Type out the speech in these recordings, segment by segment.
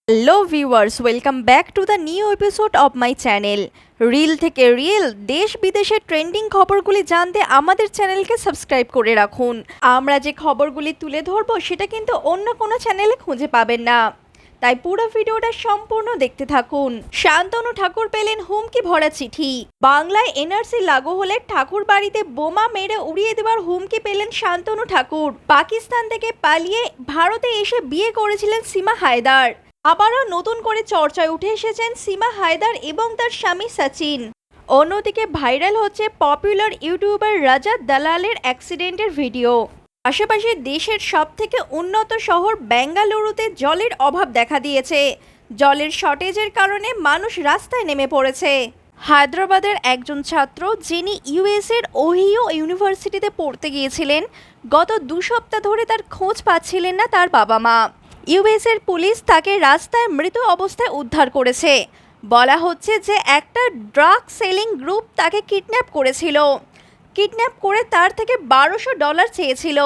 Hello viewers, welcome back to the new episode of my channel. Reel থেকে real দেশ বিদেশের trending খবরগুলি জানতে আমাদের চ্যানেলকে সাবস্ক্রাইব করে রাখুন। আমরা যে খবরগুলি তুলে ধরবো সেটা কিন্তু অন্য কোনো চ্যানেলে খুঁজে পাবেন না, তাই পুরো ভিডিওটা সম্পূর্ণ দেখতে থাকুন। শান্তনু ঠাকুর পেলেন হুমকি ভরা চিঠি। বাংলায় এনআরসি লাগু হলে ঠাকুর বাড়িতে বোমা মেরে উড়িয়ে দেওয়ার হুমকি পেলেন শান্তনু ঠাকুর। পাকিস্তান থেকে পালিয়ে ভারতে এসে বিয়ে করেছিলেন সীমা হায়দার। আবারও নতুন করে চর্চায় উঠে এসেছেন সীমা হায়দার এবং তার স্বামী সচিন। অন্যদিকে ভাইরাল হচ্ছে পপুলার ইউটিউবার রাজা দালালের অ্যাক্সিডেন্টের ভিডিও। পাশাপাশি দেশের সবথেকে উন্নত শহর বেঙ্গালুরুতে জলের অভাব দেখা দিয়েছে। জলের শর্টেজের কারণে মানুষ রাস্তায় নেমে পড়েছে। হায়দ্রাবাদের একজন ছাত্র, যিনি ইউএসের ওহিও ইউনিভার্সিটিতে পড়তে গিয়েছিলেন, গত 2 সপ্তাহ ধরে তার খোঁজ পাচ্ছিলেন না তার বাবা মা। ইউএসের পুলিশ তাকে রাস্তায় মৃত অবস্থায় উদ্ধার করেছে। বলা হচ্ছে যে একটা ড্রাগ সেলিং গ্রুপ তাকে কিডন্যাপ করেছিল। কিডন্যাপ করে তার থেকে $1200 চেয়েছিল,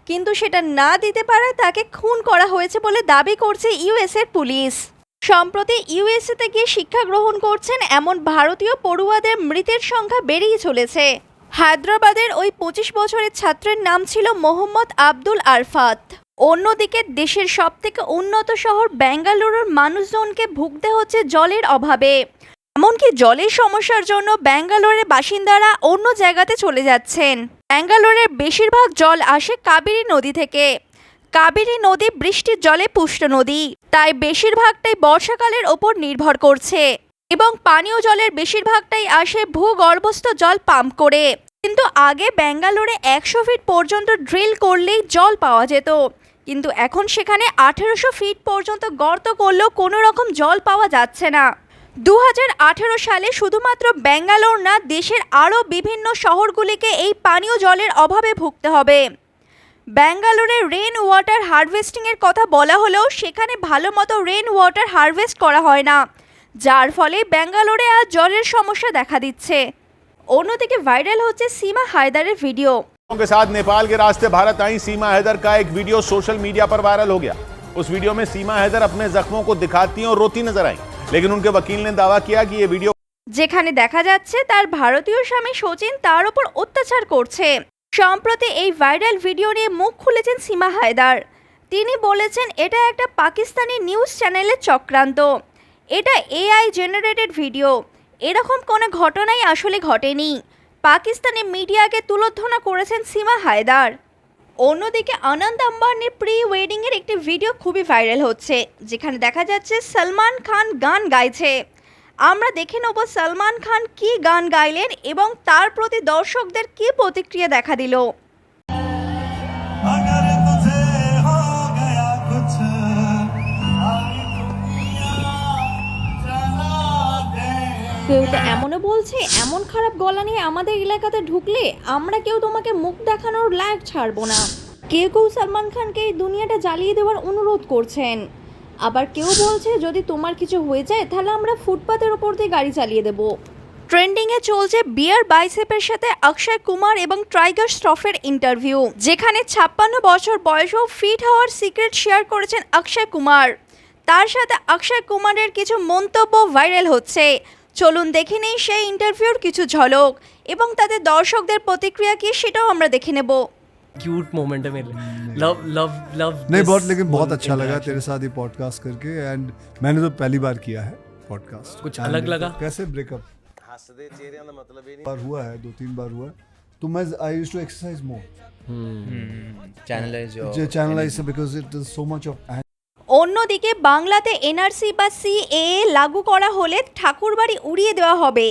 কিন্তু সেটা না দিতে পারায় তাকে খুন করা হয়েছে বলে দাবি করছে ইউএসের পুলিশ। সম্প্রতি ইউএসএতে গিয়ে শিক্ষা গ্রহণ করছেন এমন ভারতীয় পড়ুয়াদের মৃতের সংখ্যা বেড়েই চলেছে। হায়দ্রাবাদের ওই 25 বছরের ছাত্রের নাম ছিল মোহাম্মদ আব্দুল আরফাত। অন্যদিকে দেশের সবথেকে উন্নত শহর বেঙ্গালুরুর মানুষজনকে ভুগতে হচ্ছে জলের অভাবে। এমনকি জলের সমস্যার জন্য বেঙ্গালুরুর বাসিন্দারা অন্য জায়গাতে চলে যাচ্ছেন। বেঙ্গালুরুর বেশিরভাগ জল আসে কাবেরী নদী থেকে। কাবেরী নদী বৃষ্টির জলে পুষ্ট নদী, তাই বেশিরভাগটাই বর্ষাকালের ওপর নির্ভর করছে এবং পানীয় জলের বেশিরভাগটাই আসে ভূগর্ভস্থ জল পাম্প করে। কিন্তু আগে বেঙ্গালুরুরে 100 ফিট পর্যন্ত ড্রিল করলেই জল পাওয়া যেত, কিন্তু এখন সেখানে 1800 ফিট পর্যন্ত গর্ত করলেও কোনো রকম জল পাওয়া যাচ্ছে না। 2018 সালে শুধুমাত্র বেঙ্গালুরু না, দেশের আরও বিভিন্ন শহরগুলিকে এই পানীয় জলের অভাবে ভুগতে হবে। বেঙ্গালুরুরে রেন ওয়াটার হারভেস্টিংয়ের কথা বলা হলেও সেখানে ভালো মতো রেন ওয়াটার হারভেস্ট করা হয় না, যার ফলে বেঙ্গালুরুরে আজ জলের সমস্যা দেখা দিচ্ছে। অন্যদিকে ভাইরাল হচ্ছে সীমা হায়দারের ভিডিও। के साथ नेपाल के रास्ते भारत आई सीमा हैदर का एक वीडियो सोशल मीडिया पर वायरल हो गया। उस वीडियो में सीमा हैदर अपने जख्मों को दिखाती हैं और रोती नजर आई, लेकिन उनके वकील ने दावा किया कि ये वीडियो যেখানে দেখা যাচ্ছে তার ভারতীয় স্বামী সচিন তার উপর অত্যাচার করছে। সম্প্রতি এই ভাইরাল ভিডিও নিয়ে মুখ খুলেছেন সীমা হায়দার। তিনি বলেছেন এটা একটা পাকিস্তানি নিউজ চ্যানেলের চক্রান্ত, এটা এআই জেনারেটেড ভিডিও, এরকম কোনো ঘটনাই আসলে ঘটেনি। পাকিস্তানি মিডিয়াকে তুলোধনা করেছেন সীমা হায়দার। অন্যদিকে আনন্দ আম্বানির প্রি ওয়েডিংয়ের একটি ভিডিও খুবই ভাইরাল হচ্ছে, যেখানে দেখা যাচ্ছে সলমান খান গান গাইছে। আমরা দেখে নেব সলমান খান কি গান গাইলেন এবং তার প্রতি দর্শকদের কি প্রতিক্রিয়া দেখা দিল। কেউ তো এমনও বলছে, এমন খারাপ গলা নিয়ে আমাদের এলাকাতে ঢুকলে আমরা কেউ তোমাকে মুখ দেখানোর লায়ক ছাড়বো না। কেউ কেউ সলমান খানকে এই দুনিয়াটা জ্বালিয়ে দেওয়ার অনুরোধ করছেন। আবার কেউ বলছে যদি তোমার কিছু হয়ে যায় তাহলে আমরা ফুটপাতের ওপর দিয়ে গাড়ি চালিয়ে দেব। ট্রেন্ডিংয়ে চলছে বিয়ার বাইসেপের সাথে অক্ষয় কুমার এবং টাইগার শ্রফের ইন্টারভিউ, যেখানে 56 বছর বয়সেও ফিট হওয়ার সিক্রেট শেয়ার করেছেন অক্ষয় কুমার। তার সাথে অক্ষয় কুমারের কিছু মন্তব্য ভাইরাল হচ্ছে। চলুন দেখে নেই সেই ইন্টারভিউর কিছু ঝলক এবং তাদের দর্শকদের প্রতিক্রিয়া কি সেটাও আমরা দেখে নেব। क्यूट मोमेंट है मेरे लिए। लव लव लव नहीं बहुत, लेकिन बहुत अच्छा लगा तेरे साथ ये पॉडकास्ट करके। एंड मैंने तो पहली बार किया है पॉडकास्ट। कुछ अलग लगा? कैसे ब्रेकअप बार हुआ है, 2-3 बार हुआ है। तो मैं I used to exercise more, channelize because it is so much of অন্যদিকে বাংলাতে এনআরসি বা সিএএ লাগু করা হলে ঠাকুরবাড়ি উড়িয়ে দেওয়া হবে,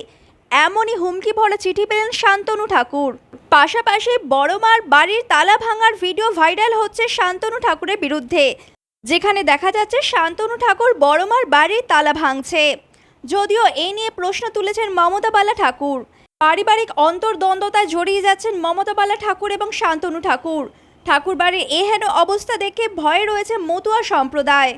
এমনই হুমকি ভরা চিঠি পেলেন শান্তনু ঠাকুর। পাশাপাশি বড়মার বাড়ির তালা ভাঙার ভিডিও ভাইরাল হচ্ছে শান্তনু ঠাকুরের বিরুদ্ধে, যেখানে দেখা যাচ্ছে শান্তনু ঠাকুর বড়মার বাড়ির তালা ভাঙছে। যদিও এই নিয়ে প্রশ্ন তুলেছেন মমতা বালা ঠাকুর। পারিবারিক অন্তর্দ্বন্দ্বতায় জড়িয়ে যাচ্ছেন মমতা বালা ঠাকুর এবং শান্তনু ঠাকুর। ঠাকুরবাড়ির এহেন অবস্থা দেখে ভয়ে রয়েছে মতুয়া সম্প্রদায়।